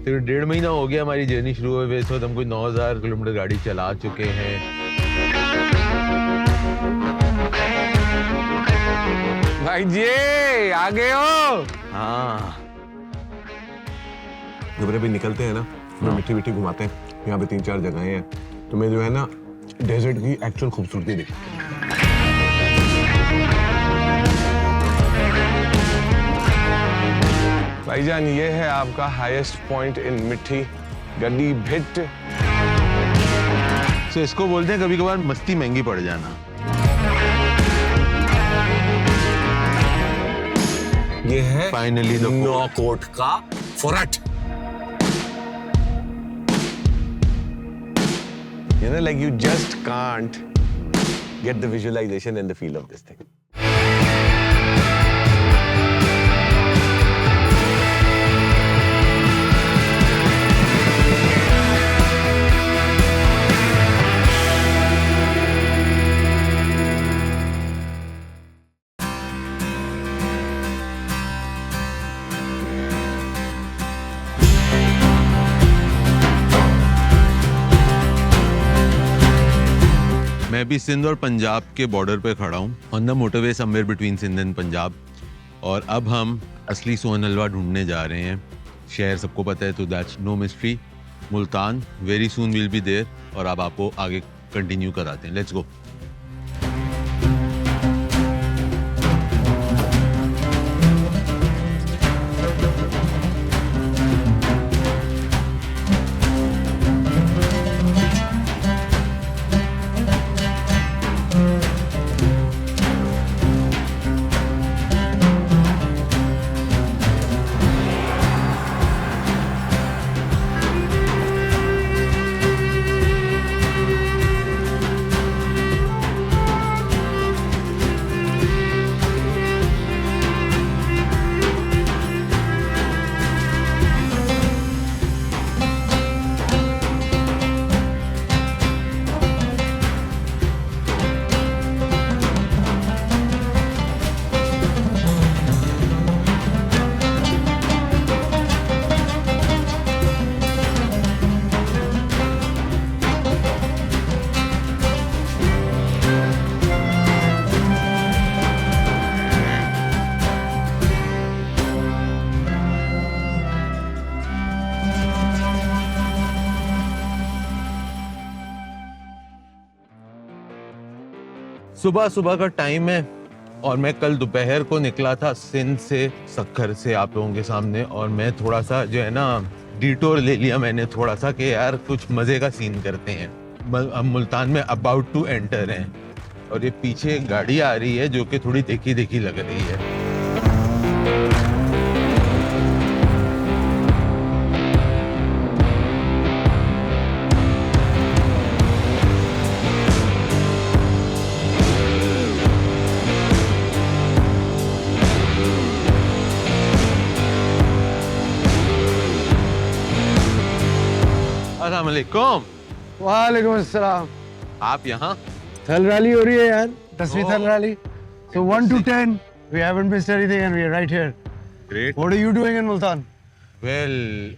तो 1.5 महीना हो गया हमारी जर्नी शुरू हुए। इस वक्त हम कोई 9000 किलोमीटर गाड़ी चला चुके हैं। भाई जी आ गए हो? हाँ, जब अभी निकलते हैं ना, हमें मीठी मीठी घुमाते हैं। यहाँ पे 3-4 जगहें हैं, तो मैं जो है ना डेजर्ट की एक्चुअल खूबसूरती देखी। भाईजान ये है आपका हाईएस्ट पॉइंट इन मिठी गड्डी भिट। तो इसको बोलते हैं कभी कभार मस्ती महंगी पड़ जाना। ये है फाइनली नौकोट का fort. You know, like you just can't get the visualization and the feel of this thing. मैं भी सिंध और पंजाब के बॉर्डर पे खड़ा हूँ, on the motorway somewhere between Sindh and Punjab. और अब हम असली सोहन हलवा ढूंढने जा रहे हैं। शहर सबको पता है, तो that's no mystery, Multan. Very soon will be there. और अब आपको आगे कंटिन्यू कराते हैं। Let's go. सुबह सुबह का टाइम है और मैं कल दोपहर को निकला था सिंध से, सक्खर से आप लोगों के सामने। और मैं थोड़ा सा जो है ना डिटोर ले लिया मैंने थोड़ा सा कि यार कुछ मजे का सीन करते हैं। हम मुल्तान में अबाउट टू एंटर हैं और ये पीछे गाड़ी आ रही है जो कि थोड़ी देखी देखी लग रही है। अस्सलाम वालेकुम। वालेकुम अस्सलाम। आप यहाँ? थल रैली हो रही है यार, 10वीं Oh. थल rally. So 1 to 10, we haven't missed anything and we are right here. Great. What are you doing in Multan? Well,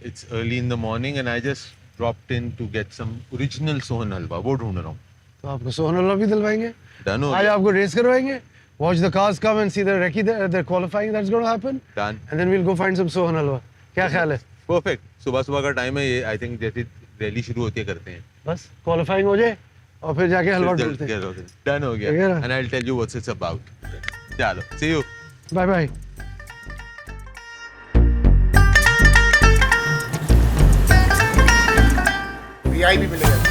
it's early in the morning and I just dropped in to get some original Sohan halwa, वो ढूंढ रहा हूँ। तो आपको सोहन हलवा भी दिलवाएंगे। Done हो आज गया? आपको रेस करवाएंगे। Watch the cars come and see the recce they're qualifying. That's going to happen. Done. And then we'll go find some Sohan हलवा। क्या ख्याल है? Perfect. सुबह सुबह का टाइम है ये। आई थिंक जैसे रैली शुरू होती है करते हैं। बस क्वालिफाइंग हो जाए और फिर जाके हलवा ढूंढते हैं। डन हो ठीक है गया। ना? And I will tell you what's it's about. चलो, see you. Bye bye. VIP मिलेगा।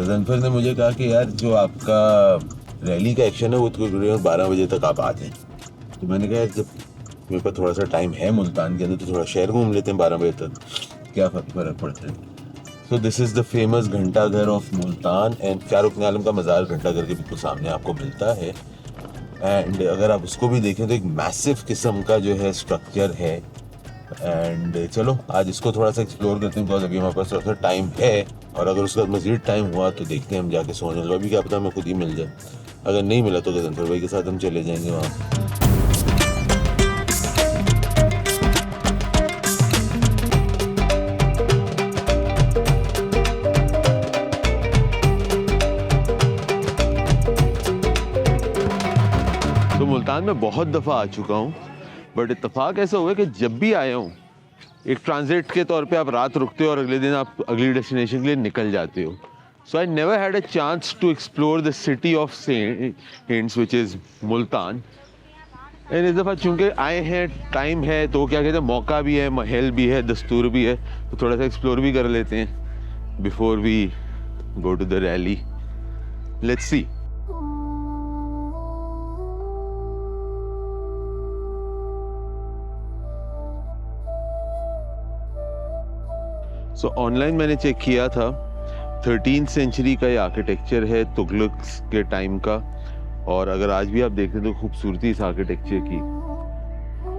जनफर ने मुझे कहा कि यार जो आपका रैली का एक्शन है वो तो 12 बजे तक आप आ जाएं। तो मैंने कहा जब मेरे पास थोड़ा सा टाइम है मुल्तान के अंदर तो थोड़ा शहर घूम लेते हैं 12 बजे तक, क्या फर्क पड़ता है। So this is the famous घंटा घर ऑफ मुल्तान एंड फारूक आलम का मज़ार घंटा घर के बिल्कुल सामने आपको मिलता है। एंड अगर आप उसको भी देखें तो एक मैसिव किस्म का जो है स्ट्रक्चर है एंड चलो आज इसको थोड़ा सा एक्सप्लोर करते हैं, बिकॉज अभी हमारे पास थोड़ा सा टाइम है, और अगर उसके बाद मजीद टाइम हुआ तो देखते हैं हम जाके सोन हलवा भी, क्या पता हमें खुद ही मिल जाए। अगर नहीं मिला तो गजनफर भाई के साथ हम चले जाएंगे वहाँ। तो मुल्तान में बहुत दफ़ा आ चुका हूँ, बट इत्तेफाक ऐसा हुआ कि जब भी आया हूँ एक ट्रांजिट के तौर पे आप रात रुकते हो और अगले दिन आप अगली डेस्टिनेशन के लिए निकल जाते हो। So I never had a chance to explore the city of saints which is Multan. And इस दफ़ा चूँकि आए हैं, टाइम है, तो क्या कहते हैं, मौका भी है, महल भी है, दस्तूर भी है, तो थोड़ा सा एक्सप्लोर भी कर लेते हैं before we go to the rally. Let's see. So online मैंने चेक किया था, 13th सेंचुरी का ये आर्किटेक्चर है, तुगलक्स के टाइम का, और अगर आज भी आप देखते हैं तो खूबसूरती इस आर्किटेक्चर की,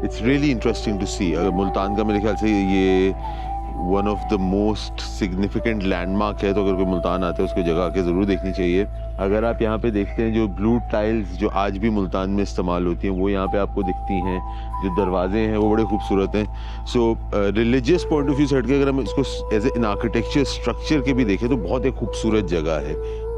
इट्स रियली इंटरेस्टिंग टू सी। अगर मुल्तान का मेरे ख्याल से ये one of the most significant landmark है, तो अगर कोई मुल्तान आता है उसको जगह आके ज़रूर देखनी चाहिए। अगर आप यहाँ पे देखते हैं जो ब्लू टाइल्स जो आज भी मुल्तान में इस्तेमाल होती हैं वो यहाँ पे आपको दिखती हैं, जो दरवाजे हैं वो बड़े खूबसूरत हैं। सो रिलीजियस पॉइंट ऑफ व्यू से हट के अगर हम इसको एज एन आर्किटेक्चर स्ट्रक्चर के भी देखें तो बहुत एक खूबसूरत जगह है।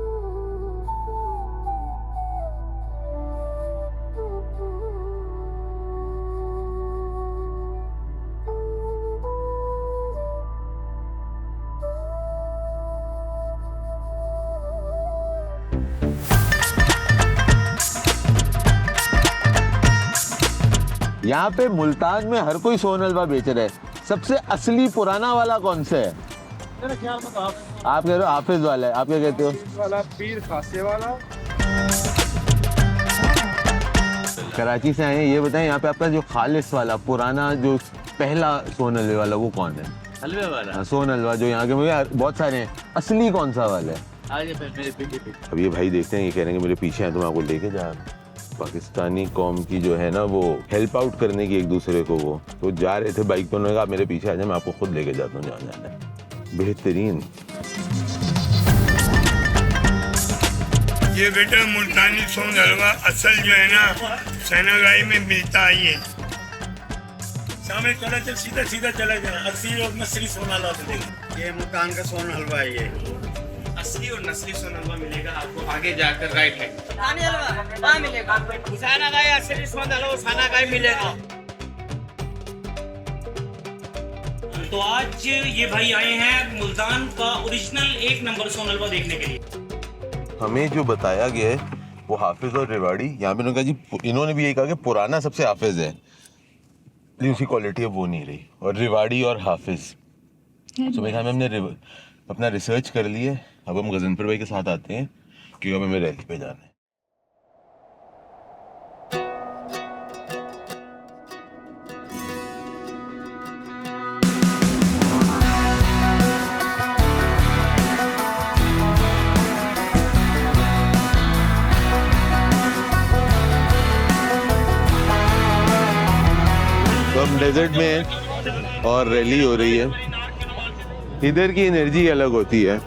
यहाँ पे मुल्तान में हर कोई सोन हलवा बेच रहा है। सबसे असली पुराना वाला कौन सा है? मेरे ख्याल में तो आप कह रहे हो हाफिज वाला है, आप क्या कहते हो? वाला पीर खासे वाला। कराची से आए हैं, ये बताएं यहाँ पे आपका जो खालिस वाला पुराना जो पहला सोन हलवे वाला वो कौन है? हलवे वाला। हाँ, सोन हलवा जो यहाँ के मुझे बहुत सारे हैं, असली कौन सा वाला है? आगे मेरे पीछे। अब ये भाई देखते हैं, ये कह रहे हैं कि मेरे पीछे हैं तो मैं आपको लेके जा रहा हूँ। पाकिस्तानी कौम की जो है ना वो हेल्प आउट करने की एक दूसरे को, वो तो जा रहे थे बाइक पे, उन्होंने कहा मेरे पीछे आ जाए, मैं आपको खुद लेके जाता हूँ जहाँ जाना है। बेहतरीन। ये बेटा मुल्तानी सोन हलवा असल जो है ना सैनागाई में मिलता है। ये सामने चला चल, सीधा सीधा चला जाना, असली और नस्ली सोन हलवा मिलेगा। ये मुल्तान का सोन हलवा है, ये असली और नस्ली सोन हलवा मिलेगा आपको आगे जाकर राइट है। कहाँ मिलेगा? सैनागाई असली सोन हलवा सैनागाई मिलेगा। तो आज ये भाई आए हैं मुल्तान का ओरिजिनल 1 नंबर सोन हलवा देखने के लिए। हमें जो बताया गया है वो हाफिज और रेवाड़ी, यहाँ पे उन्होंने कहा जी, इन्होंने भी यही कहा कि पुराना सबसे हाफिज है, लेकिन उसकी क्वालिटी अब वो नहीं रही, और रेवाड़ी और हाफिज। तो मेरे ख्याल में हमने अपना रिसर्च कर लिया। अब हम गजनफर भाई के साथ आते हैं क्योंकि अब हमें रैली पे जाना है। तो हम डेजर्ट में हैं और रैली हो रही है। इधर की एनर्जी अलग होती है।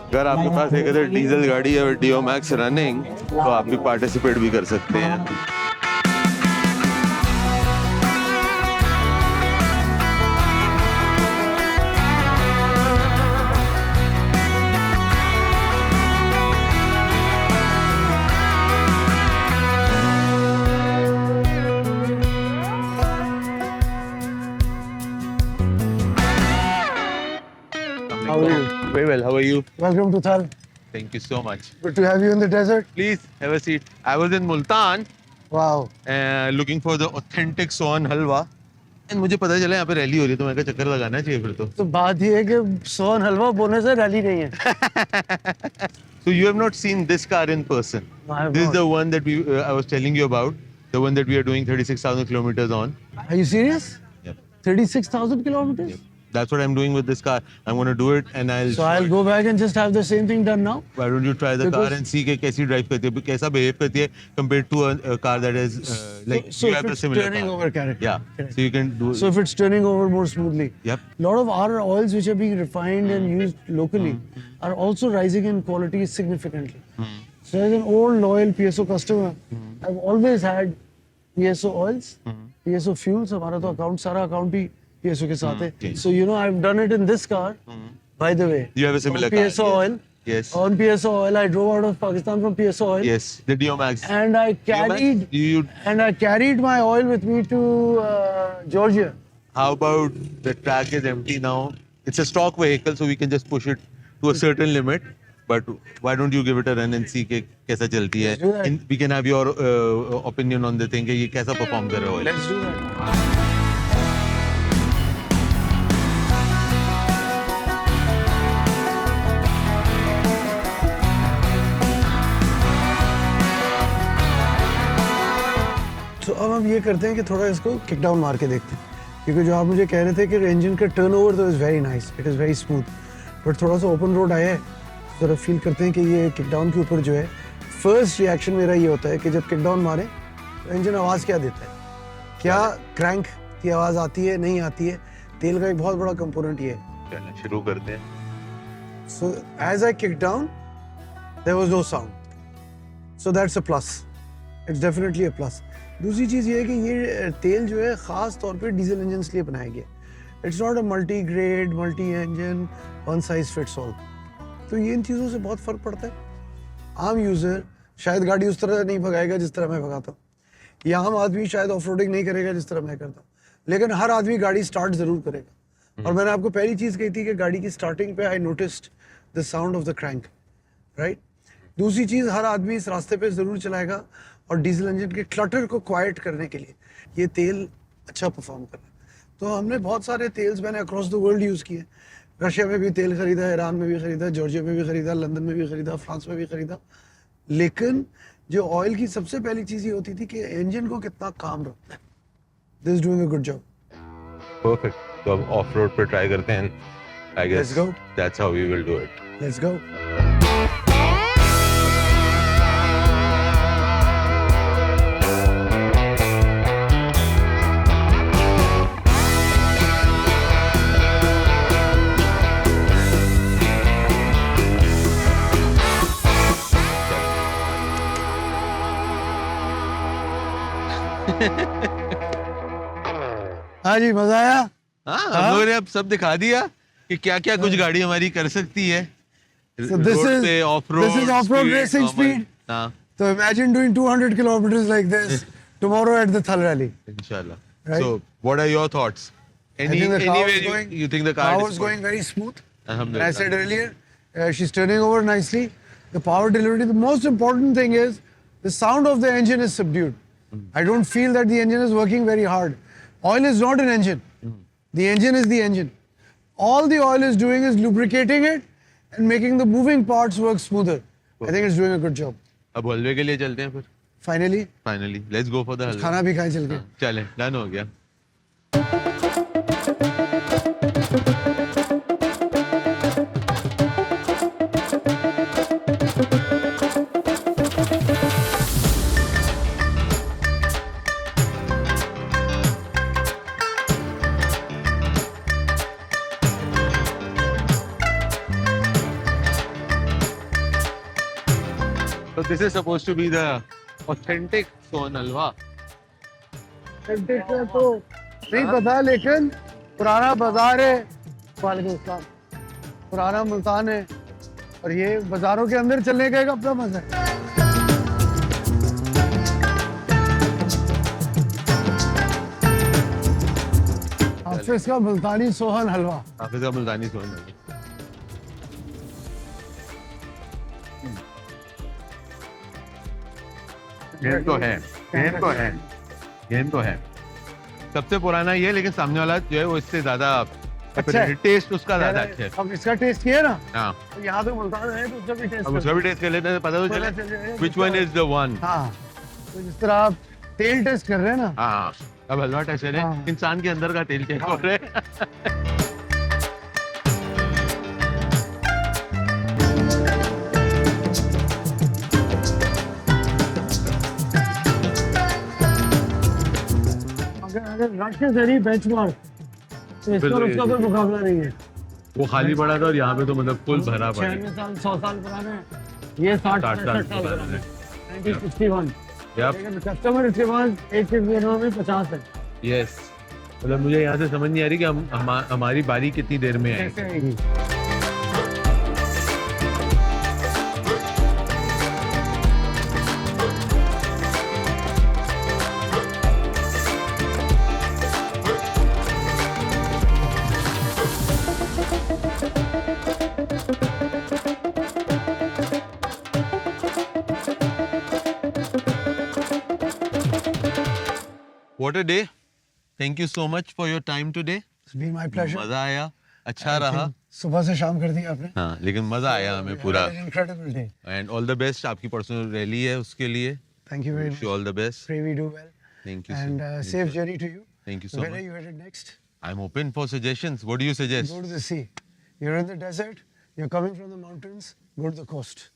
अगर आपके पास एक अगर डीजल गाड़ी है और डीओ मैक्स रनिंग, तो आप भी पार्टिसिपेट भी कर सकते हैं। How are you? Very well. How are you? Welcome to Thal. Thank you so much. Good to have you in the desert. Please have a seat. I was in Multan Wow. looking for the authentic sohan halwa. And मुझे पता चला यहाँ पे rally हो रही है, तो मैं कहा चक्कर लगाना चाहिए फिर तो। तो बात ये है कि सोन हलवा बोने से रैली नहीं है। So you have not seen this car in person. No, I have This is not. the one that I was telling you about, the one that we are doing 36,000 kilometers on. Are you serious? Yep. 36,000 kilometers? Yep. that's what I'm doing with this car. I'm going to do it and So I'll go back and just have the same thing done now. Why don't you try the car Because- and see कि कैसी drive करती है, कैसा behave करती है compared to a car that is like So you if have the it's similar turning car. over character. Yeah, Correct. so you can do. So if it's turning over more smoothly. Yep. A lot of our oils which are being refined and used locally are also rising in quality significantly. So as an old loyal PSO customer, I've always had PSO oils, PSO fuels. हमारा तो account सारा account ही PSO के साथ है. So you know I've done it in this car. By the way, You have a similar on car, PSO yes. oil. Yes. On PSO oil, I drove out of Pakistan from PSO oil. Yes, the Dio Max. And I carried You my oil with me to Georgia. how about the track is empty now? It's a stock vehicle, so we can just push it to a certain limit. But why don't you give it a run and see कि कैसा चलती है? Let's do that. We can have your opinion on the thing कि ये कैसा perform कर रहा है oil. Let's do that. तो अब हम ये करते हैं कि थोड़ा इसको किक डाउन मार के देखते हैं, क्योंकि जो आप मुझे कह रहे थे कि इंजन का टर्नओवर तो is very nice, it is very smooth, but थोड़ा सा ओपन रोड आया है, ज़रा फील करते हैं कि ये किक डाउन के ऊपर जो है फर्स्ट रिएक्शन मेरा ये होता है कि जब किक डाउन मारे तो इंजन आवाज़ क्या देता है, क्या क्रैंक की आवाज़ आती है, नहीं आती है। तेल का एक बहुत बड़ा कंपोनेंट ये है। चलो शुरू करते हैं। So as I kicked down, there was no sound. So that's a plus. It's definitely a plus. दूसरी चीज़ ये है कि ये तेल जो है ख़ास तौर पे डीजल इंजन के लिए बनाया गया है। It's not a multi-grade, multi-engine, one size fits all. तो ये इन चीज़ों से बहुत फ़र्क पड़ता है। आम यूज़र शायद गाड़ी उस तरह नहीं भगाएगा जिस तरह मैं भगाता हूँ, या आम आदमी शायद ऑफ रोडिंग नहीं करेगा जिस तरह मैं करता हूँ, लेकिन हर आदमी गाड़ी स्टार्ट ज़रूर करेगा। और मैंने आपको पहली चीज़ कही थी कि गाड़ी की स्टार्टिंग पे I noticed the sound of the crank, right. दूसरी चीज़, हर आदमी इस रास्ते पे ज़रूर चलाएगा और डीजल इंजन के क्लटर को क्वाइट करने के लिए ये तेल अच्छा परफॉर्म कर रहा है। तो हमने बहुत सारे तेल्स मैंने अक्रॉस द वर्ल्ड यूज़ किए। रशिया में भी तेल खरीदा, ईरान में भी खरीदा, जॉर्जिया में भी खरीदा, लंदन में भी खरीदा, फ्रांस में भी खरीदा। लेकिन जो ऑयल की सबसे पहली चीज़ ये होती थी कि इंजन को कितना काम रखता है। This is doing a good job. Perfect. तो अब ऑफ रोड पे ट्राई करते हैं। I guess Let's go. that's how we will do it. Let's go. हाँ जी, मजा आया। हाँ, हम लोगों ने अब सब दिखा दिया कि क्या क्या कुछ गाड़ी हमारी कर सकती है। So this रोड is- पे off-road this is off-road racing speed. हाँ, So imagine doing 200 kilometers like this tomorrow at the Thal Rally. इंशाल्लाह। Right. So, what are your thoughts? I think the car Anywhere was going, you think the car car is was going very smooth. And I Alhamdulillah. said earlier, she's turning over nicely. The power delivery. The most important thing is the sound of the engine is subdued. I don't feel that the engine is working very hard. Oil is not an engine. The engine is the engine. All the oil is doing is lubricating it and making the moving parts work smoother. I think it's doing a good job. अब हलवे के लिए चलते हैं फिर। Finally, Finally, let's go for the हलवा। खाना भी खाए चल के। चलें, डन हो गया। So this is supposed to be the authentic sohan halwa. सेंटेक्स है तो नहीं पता, लेकिन पुराना बाजार है, वालेकुम अस्सलाम, पुराना मुल्तान है और ये बाजारों के अंदर चलने का एक अपना मजा है। हाफिज का मुल्तानी सोहन हलवा। हाफिज का मुल्तानी सोहन हलवा। गेम तो है, गेम तो है, गेम तो है। सबसे पुराना ये है, लेकिन सामने वाला जो है वो इससे ज्यादा अच्छा है। टेस्ट उसका ज्यादा अच्छा है। अब इसका टेस्ट किया ना, हाँ, तो यहाँ पे मुल्तान है तो उसका भी टेस्ट अब उसका भी टेस्ट कर लेते हैं, पता तो पता चल चले जाएगा which one is the one। हाँ, तो जिस तरह आप तेल टेस्ट कर रहे हैं ना, हाँ, अब हलवा टेस्ट करें, हाँ। इंसान के अंदर का तेल चेक हो रहे हैं। रश इज वेरी बेंचमार्क, तो इसका और उसका कोई मुकाबला नहीं है। वो खाली पड़ा था और यहाँ पे तो मतलब फुल भरा पड़ा है। 96 साल 100 साल पुराने, ये 60 साल 65 साल पुराने, 1961। Yep. लेकिन कस्टमर रिवाज एक दिनों में 50 है। यस, मतलब मुझे यहाँ से समझ नहीं आ रही कि हमारी बारी कितनी देर में है। कैसे आएगी? What a day. Thank you so much for your time today. It's been my pleasure. मजा आया, अच्छा रहा। सुबह से शाम कर दिया आपने। हाँ, लेकिन मजा आया हमें पूरा। Incredible day. And all the best, आपकी पर्सनल रैली है उसके लिए। Thank you very Wish much. you all the best. Pray we do well. Thank you. And safe journey to you. Thank you so Where much. are you headed next? I'm open for suggestions. What do you suggest? Go to the sea. You're in the desert. You're coming from the mountains. Go to the coast.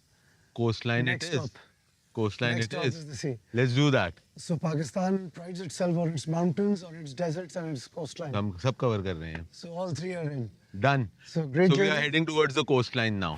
Coastline Next it is. stop. Coastline Next it stop is. is the sea. Let's do that. So Pakistan prides itself on its mountains, on its deserts, and its coastline. हम सब cover कर रहे हैं। So all three are in. Done. So great So we are journey. heading towards the coastline now.